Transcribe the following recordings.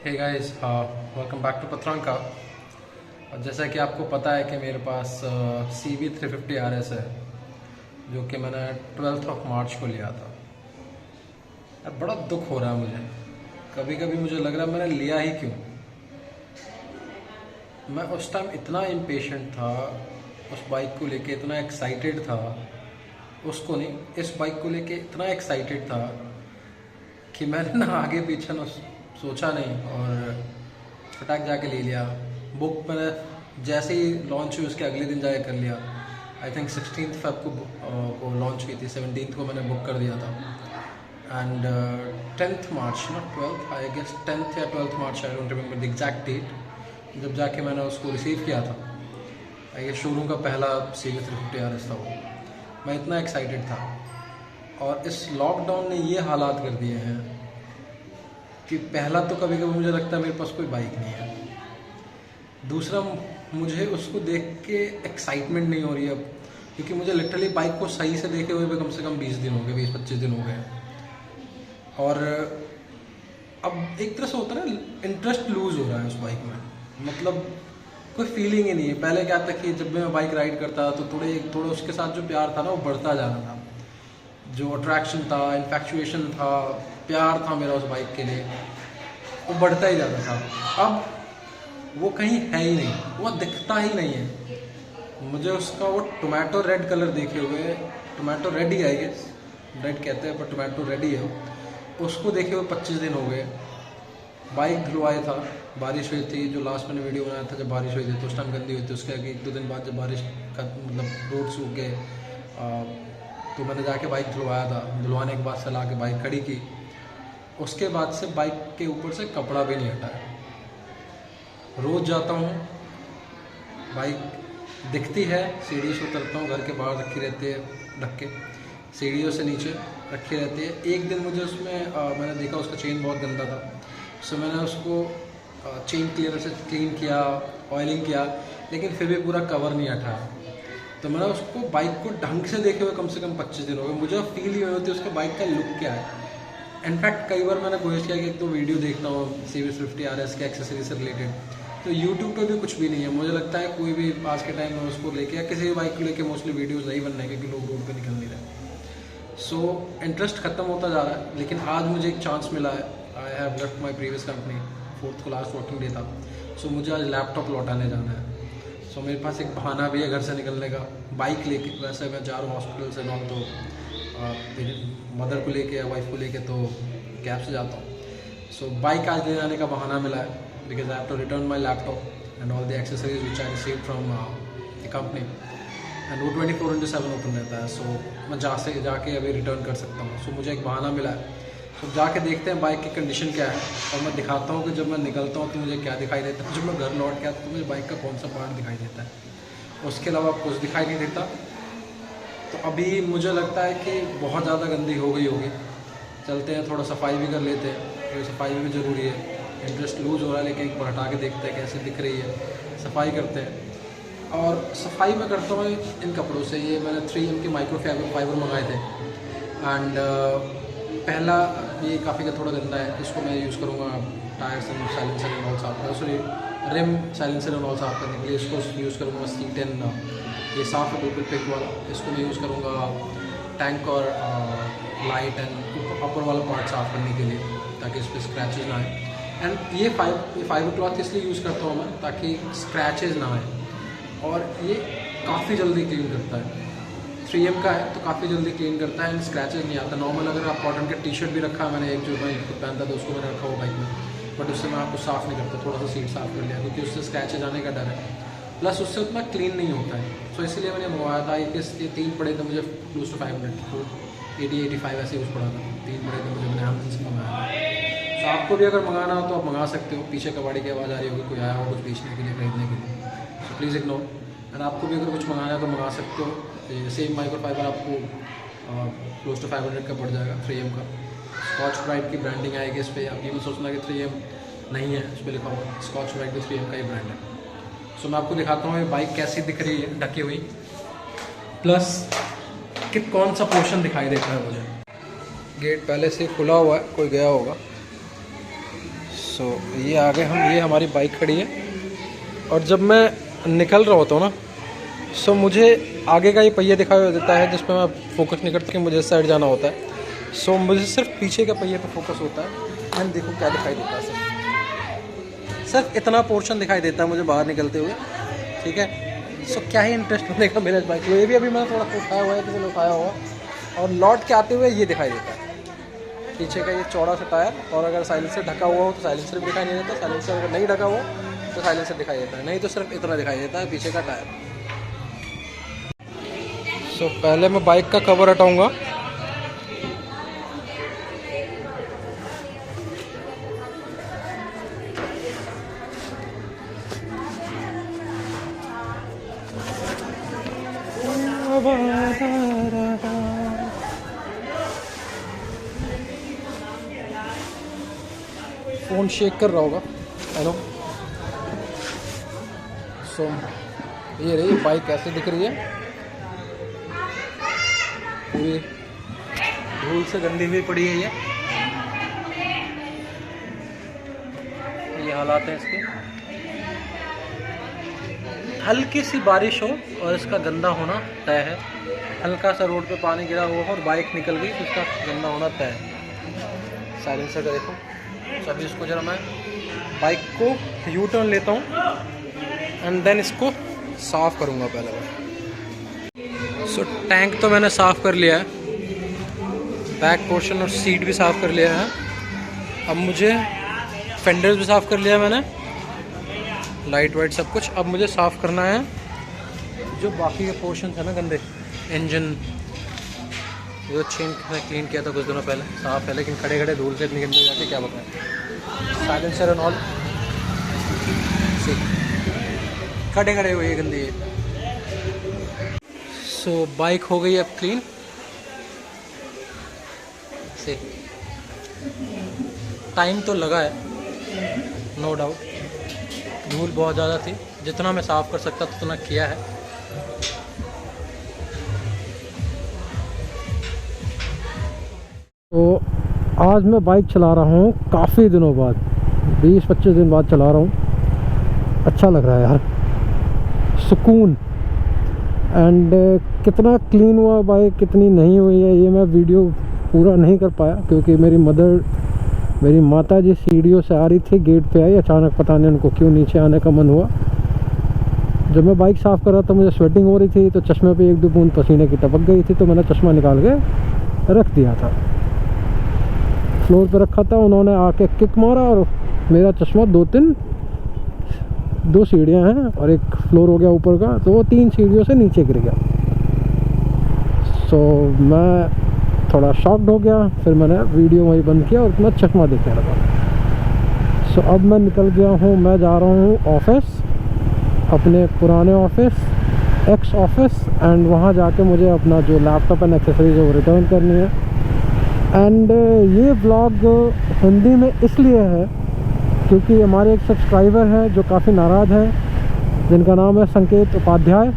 Hey guys, welcome back to Patranka. और जैसा कि आपको पता है कि मेरे पास CB350RS है, जो कि मैंने 12 मार्च को लिया था। यार बड़ा दुख हो रहा है मुझे। कभी कभी मुझे लग रहा है मैंने लिया ही क्यों। मैं उस टाइम इतना इम्पेशेंट था, उस बाइक को लेके इतना एक्साइटेड था, उसको नहीं, इस बाइक को लेके इतना एक्साइटेड था कि मैंने ना आगे पीछे ना सोचा नहीं और फटाक जाके ले लिया। बुक मैंने जैसे ही लॉन्च हुई उसके अगले दिन जाके कर लिया। आई थिंक 16 फेब को लॉन्च हुई थी, 17 को मैंने बुक कर दिया था। And 10th March, not 12th, I guess 10th या 12th March, I don't remember the exact date, जब जाके मैंने उसको रिसीव किया था। ये शोरूम का पहला CB350RS था वो। मैं इतना एक्साइटेड था और इस लॉकडाउन ने ये हालात कर दिए हैं कि पहला तो कभी कभी मुझे लगता है मेरे पास कोई बाइक नहीं है। दूसरा, मुझे उसको देख के एक्साइटमेंट नहीं हो रही है अब, क्योंकि मुझे लिटरली बाइक को सही से देखे हुए भी कम से कम 20 दिन हो गए, 20-25 दिन हो गए। और अब एक तरह से होता है ना, इंटरेस्ट लूज हो रहा है उस बाइक में। मतलब कोई फीलिंग ही नहीं है। पहले क्या था कि जब भी मैं बाइक राइड करता तो थोड़ा उसके साथ जो प्यार था ना वो बढ़ता जा रहा था। जो अट्रैक्शन था, इन्फैक्चुएशन था, प्यार था मेरा उस बाइक के लिए, वो बढ़ता ही जाता था। अब वो कहीं है ही नहीं, वो दिखता ही नहीं है मुझे। उसका वो टोमेटो रेड कलर देखे हुए, टोमेटो रेड ही आई गेस, रेड कहते हैं पर टोमेटो रेड ही है, उसको देखे हुए 25 दिन हो गए। बाइक धुलवाया था, बारिश हुई थी, जो लास्ट मैंने वीडियो बनाया था जब बारिश हुई थी तो उस टाइम गंदी हुई थी। उसके आगे 1-2 दिन बाद जब बारिश का मतलब रोड सूख गए तो मैंने जाके बाइक धुलवाया था। धुलवाने के बाद से ला के बाइक खड़ी की, उसके बाद से बाइक के ऊपर से कपड़ा भी नहीं हटा है। रोज़ जाता हूँ, बाइक दिखती है, सीढ़ी से उतरता हूँ, घर के बाहर रखी रहती है, ढक के सीढ़ियों से नीचे रखी रहती है। एक दिन मुझे उसमें मैंने देखा उसका चेन बहुत गंदा था, सो मैंने उसको चेन क्लीनर से क्लीन किया, ऑयलिंग किया, लेकिन फिर भी पूरा कवर नहीं हटाया। तो मैंने उसको बाइक को ढंग से देखे हुए कम से कम 25 दिन हो गए। मुझे फील ही होती उसका बाइक का लुक क्या है। इनफैक्ट कई बार मैंने कोशिश किया कि एक तो वीडियो देखता हूँ CB350RS के एक्सेसरी से रिलेटेड, तो यूट्यूब पे भी कुछ भी नहीं है। मुझे लगता है कोई भी आज के टाइम में उसको लेके या किसी भी बाइक को लेके मोस्टली वीडियोज़ नहीं बन रहे क्योंकि लोग रोड पर निकल नहीं रहे। सो इंटरेस्ट खत्म होता जा रहा है। लेकिन आज मुझे एक चांस मिला है। I have left my previous company, 4th को लास्ट वर्किंग डे था। सो मुझे आज लैपटॉप लौटाने जाना है। सो मेरे पास एक बहाना भी है घर से निकलने का, बाइक लेके। वैसे मैं जा रहा हूँ हॉस्पिटल से नॉन, तो मेरी मदर को लेके या वाइफ को लेके तो कैब से जाता हूँ। सो बाइक आज ले जाने का बहाना मिला है, because I have to return my laptop and all the accessories which I receive from the company. And वो 24/7 ओपन रहता है। सो मैं जाके अभी रिटर्न कर सकता हूँ। सो मुझे एक बहाना मिला है। तो जाके देखते हैं बाइक की कंडीशन क्या है, और मैं दिखाता हूँ कि जब मैं निकलता हूँ तो मुझे क्या दिखाई देता है, जब मैं घर लौट के आता तो मुझे बाइक का कौन सा पार्ट दिखाई देता है। उसके अलावा कुछ दिखाई नहीं देता। तो अभी मुझे लगता है कि बहुत ज़्यादा गंदी हो गई होगी। चलते हैं, थोड़ा सफाई भी कर लेते हैं, क्योंकि सफाई भी ज़रूरी है। इंटरेस्ट लूज़ हो रहा है, लेकिन एक बार हटा के देखते हैं कैसे दिख रही है। सफाई करते हैं, और सफाई मैं करता हूँ इन कपड़ों से। ये मैंने 3M के माइक्रो फाइबर मंगाए थे। एंड पहला ये काफ़ी थोड़ा गंदा है, इसको मैं यूज़ करूँगा tyres and silencer and all साफ करने, sorry rim silencer and all साफ करने के लिए इसको यूज़ करूँगा। C10 ये साफ है बिल्कुल पिक वाला, इसको मैं यूज़ करूँगा टैंक और लाइट एंड अपर वाला पार्ट साफ करने के लिए, ताकि इस पर स्क्रैचेज ना आए। एंड ये फाइबर क्लॉथ इसलिए यूज़ करता हूँ मैं ताकि स्क्रैचेज ना आए, और ये काफ़ी जल्दी क्लीन करता है। 3M का है तो काफ़ी जल्दी क्लीन करता है एंड स्क्रैचेज नहीं आता। नॉर्मल अगर आप कॉटन का टी-शर्ट भी रखा है, मैंने एक जो मैं खुद पहनता था उसको मैंने रखा हुआ बाइक में, बट उससे मैं आपको साफ़ नहीं करता, थोड़ा सा सीट साफ़ कर लिया, क्योंकि उससे स्क्रैचेज आने का डर है, प्लस उससे उतना क्लीन नहीं होता है। सो इसलिए मैंने मंगवाया था। ये 3 पड़े थे मुझे क्लोज टू 500 को, 80-85 ऐसे कुछ पड़ा था। 3 पड़े थे मुझे, मैंने अमेज़न से मंगाया था। तो आपको भी अगर मंगाना हो तो आप मंगा सकते हो। पीछे कबाड़ी की आवाज़ आ रही होगी, कोई आया हो कुछ बेचने के लिए, खरीदने के लिए, तो प्लीज़ इग्नोर। एंड आपको भी अगर कुछ मंगाना है तो मंगा सकते हो। सेम माइक्रो फाइबर आपको क्लोज टू 500 का पड़ जाएगा, 3M का। स्कॉच ब्राइट की ब्रांडिंग आएगी इस पर। आप ये मत सोचना कि 3M नहीं है, इस पर लिखा हुआ स्कॉच ब्राइट भी 3M का ही ब्रांड है। सो मैं आपको दिखाता हूँ ये बाइक कैसी दिख रही है ढकी हुई, प्लस कि कौन सा पोर्शन दिखाई देता है मुझे। गेट पहले से खुला हुआ है, कोई गया होगा। सो ये आगे ये हमारी बाइक खड़ी है, और जब मैं निकल रहा होता हूँ ना, सो मुझे आगे का ये पहिया दिखाई देता है जिस पर मैं फोकस नहीं करता कि मुझे इस साइड जाना होता है। सो मुझे सिर्फ पीछे के पहिए पे फोकस होता है। एंड देखो क्या दिखाई देता है, सिर्फ इतना पोर्शन दिखाई देता है मुझे बाहर निकलते हुए, ठीक है। सो क्या ही इंटरेस्ट होने का मेरे बाइक में। ये भी अभी मैंने थोड़ा उठाया हुआ है, किसी ने उठाया हुआ, और लौट के आते हुए ये दिखाई देता है पीछे का ये चौड़ा सा टायर। और अगर साइलेंसर ढका हुआ हो तो साइलेंसर भी दिखाई नहीं देता, साइलेंसर अगर नहीं ढका हुआ तो साइलेंसर दिखाई देता है, नहीं तो सिर्फ इतना दिखाई देता है पीछे का टायर। सो पहले मैं बाइक का कवर हटाऊंगा। फ़ोन शेक कर रहा होगा, हेलो। सो ये रही बाइक, कैसे दिख रही है, पूरी धूल से गंदी हुई पड़ी है ये हालात हैं इसके। हल्की सी बारिश हो और इसका गंदा होना तय है। हल्का सा रोड पे पानी गिरा हुआ और बाइक निकल गई तो इसका गंदा होना तय है। साइलेंसर का देखो। तो अभी इसको जरा मैं बाइक को यू टर्न लेता हूँ एंड देन इसको साफ़ करूँगा पहले मैं। सो टैंक तो मैंने साफ़ कर लिया है, बैक पोर्शन और सीट भी साफ़ कर लिया है। अब मुझे फेंडर्स भी साफ़ कर लिया मैंने, लाइट वाइट सब कुछ। अब मुझे साफ़ करना है जो बाकी के पोर्शन है ना गंदे, इंजन जो चेन क्लीन किया था कुछ दिनों पहले, साफ़ है लेकिन खड़े खड़े धूल से इतनी गंदी हो जाती, क्या बताएं। साइलेंसर एंड ऑल खड़े खड़े हुए गंदी है। सो बाइक हो गई अब क्लीन से। टाइम तो लगा है नो डाउट, धूल बहुत ज़्यादा थी, जितना मैं साफ़ कर सकता था उतना किया है। तो आज मैं बाइक चला रहा हूँ काफ़ी दिनों बाद, 20-25 दिन बाद चला रहा हूँ। अच्छा लग रहा है यार, सुकून। एंड कितना क्लीन हुआ बाइक, कितनी नहीं हुई है, ये मैं वीडियो पूरा नहीं कर पाया क्योंकि मेरी माता जी सीढ़ियों से आ रही थी, गेट पे आई अचानक, पता नहीं उनको क्यों नीचे आने का मन हुआ। जब मैं बाइक साफ़ कर रहा था मुझे स्वेटिंग हो रही थी, तो चश्मे पे 1-2 बूंद पसीने की टपक गई थी, तो मैंने चश्मा निकाल के रख दिया था, फ्लोर पे रखा था। उन्होंने आके किक मारा और मेरा चश्मा 2 सीढ़ियाँ हैं और एक फ्लोर हो गया ऊपर का, तो वो 3 सीढ़ियों से नीचे गिर गया। सो मैं थोड़ा शॉक्ड हो गया, फिर मैंने वीडियो वहीं बंद किया और अपना चश्मा देखने लगा। सो अब मैं निकल गया हूँ, मैं जा रहा हूँ ऑफिस, अपने पुराने ऑफिस, एक्स ऑफिस, एंड वहाँ जाके मुझे अपना जो लैपटॉप एंड एक्सेसरीज है वो रिटर्न करनी है। एंड ये व्लॉग हिंदी में इसलिए है क्योंकि हमारे एक सब्सक्राइबर हैं जो काफ़ी नाराज़ हैं, जिनका नाम है संकेत उपाध्याय।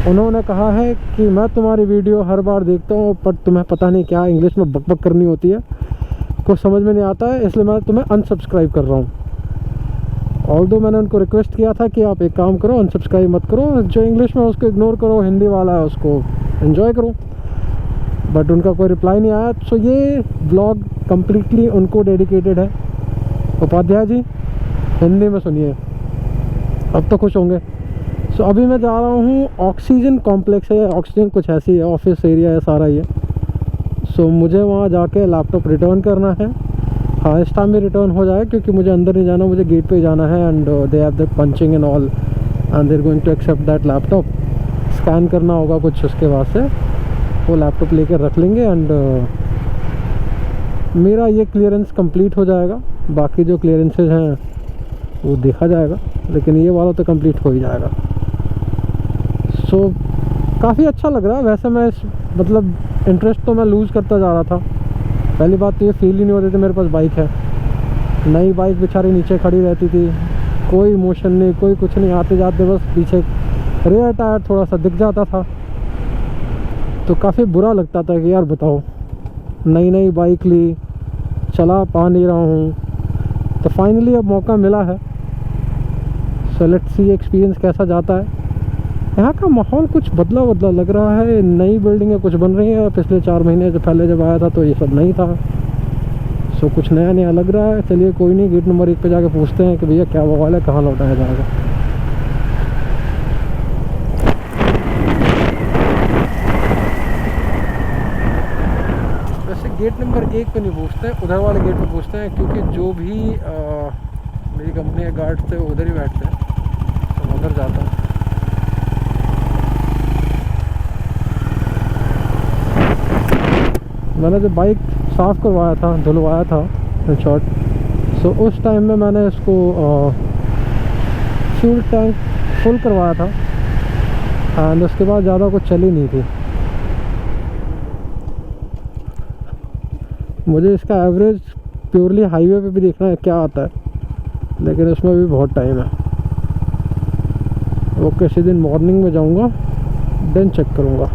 उन्होंने कहा है कि मैं तुम्हारी वीडियो हर बार देखता हूँ पर तुम्हें पता नहीं क्या इंग्लिश में बकबक करनी होती है, कुछ समझ में नहीं आता है, इसलिए मैं तुम्हें अनसब्सक्राइब कर रहा हूँ। ऑल्दो मैंने उनको रिक्वेस्ट किया था कि आप एक काम करो, अनसब्सक्राइब मत करो, जो इंग्लिश में उसको इग्नोर करो, हिंदी वाला है उसको एंजॉय करो, बट उनका कोई रिप्लाई नहीं आया। सो ये व्लॉग कम्प्लीटली उनको डेडिकेटेड है। उपाध्याय जी हिंदी में सुनिए, अब तो खुश होंगे। सो अभी मैं जा रहा हूँ, ऑक्सीजन कॉम्प्लेक्स है, ऑक्सीजन कुछ ऐसी है, ऑफिस एरिया है सारा ये। सो मुझे वहाँ जाके लैपटॉप रिटर्न करना है। हाँ, इस टाइम में रिटर्न हो जाए क्योंकि मुझे अंदर नहीं जाना, मुझे गेट पे जाना है। And they have the punching and all and they are going to accept that laptop. Scan करना होगा कुछ, उसके बाद से वो लैपटॉप लेके रख लेंगे एंड मेरा ये क्लियरेंस कंप्लीट हो जाएगा। बाकी जो क्लियरेंसेज हैं वो देखा जाएगा, लेकिन ये वाला तो कंप्लीट हो ही जाएगा। सो काफ़ी अच्छा लग रहा है। वैसे मैं मतलब इंटरेस्ट तो मैं लूज़ करता जा रहा था। पहली बात तो ये फील ही नहीं होती थी मेरे पास बाइक है, नई बाइक बेचारी नीचे खड़ी रहती थी, कोई मोशन नहीं, कोई कुछ नहीं, आते जाते बस पीछे रेयर टायर थोड़ा सा दिख जाता था, तो काफ़ी बुरा लगता था कि यार बताओ, नई बाइक ली, चला पा नहीं रहा हूँ, तो फाइनली अब मौका मिला है। सो लेट्स सी एक्सपीरियंस कैसा जाता है। यहाँ का माहौल कुछ बदला बदला लग रहा है, नई बिल्डिंगें कुछ बन रही हैं। पिछले 4 महीने से पहले जब आया था तो ये सब नहीं था। सो कुछ नया नया लग रहा है। चलिए कोई नहीं, गेट नंबर 1 पे जाके पूछते हैं कि भैया क्या बवाल है, कहाँ लौटाया जाएगा। वैसे गेट नंबर 1 पे नहीं पूछते हैं, उधर वाले गेट पे पूछते हैं, क्योंकि जो भी मेरी कंपनी के गार्ड थे वो उधर ही बैठते हैं, तो उधर जाता हूँ। मैंने जब बाइक साफ़ करवाया था, धुलवाया था इन शॉर्ट, सो उस टाइम में मैंने इसको फ्यूल टैंक फुल करवाया था एंड उसके बाद ज़्यादा कुछ चली नहीं थी। मुझे इसका एवरेज प्योरली हाईवे पे भी देखना है क्या आता है, लेकिन उसमें भी बहुत टाइम है। वो किसी दिन मॉर्निंग में जाऊंगा, देन चेक करूंगा।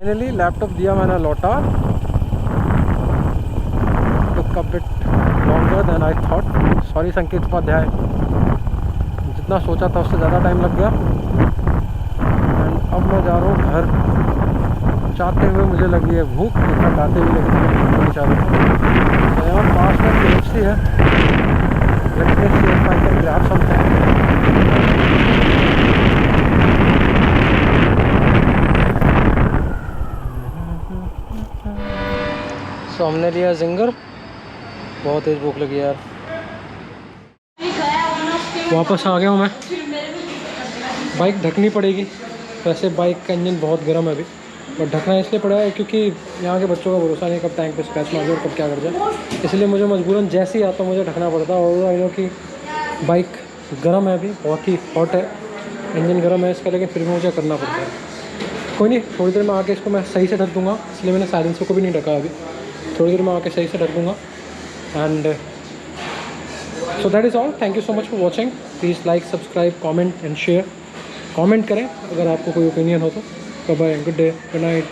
फाइनली लैपटॉप दिया मैंने लौटा। Took a bit longer than I thought. Sorry Sanket Upadhyay, जितना सोचा था उससे ज़्यादा टाइम लग गया। एंड अब मैं जा रहा हूँ घर। चाहते हुए मुझे लगी है भूख, इतना खाते हुए नहीं चाह रहा। यहाँ पास में KFC है, let's see if I can grab something. तो हमने लिया जिंगर। बहुत तेज़ भूख लगी यार। वापस आ गया हूँ मैं। बाइक ढकनी पड़ेगी। वैसे बाइक का इंजन बहुत गर्म है अभी, बट ढकना इसलिए पड़ा है क्योंकि यहाँ के बच्चों का भरोसा नहीं, कब टैंक पे स्क्रैच मार जाए और कब क्या कर जाए। इसलिए मुझे मजबूरन जैसे ही आता मुझे ढकना पड़ता है। और आई नो कि बाइक गर्म है अभी, बहुत ही हॉट है, इंजन गर्म है इसका, लेकिन फिर भी मुझे करना पड़ता है। कोई नहीं, थोड़ी देर में आके इसको मैं सही से ढक दूँगा, इसलिए मैंने साइलेंसर को भी नहीं ढका अभी। थोड़ी देर में आके सही से ढक दूँगा। And so that is all. Thank you so much for watching. Please like, subscribe, comment and share. Comment करें अगर आपको कोई ओपिनियन हो तो। Bye bye, good day, good night.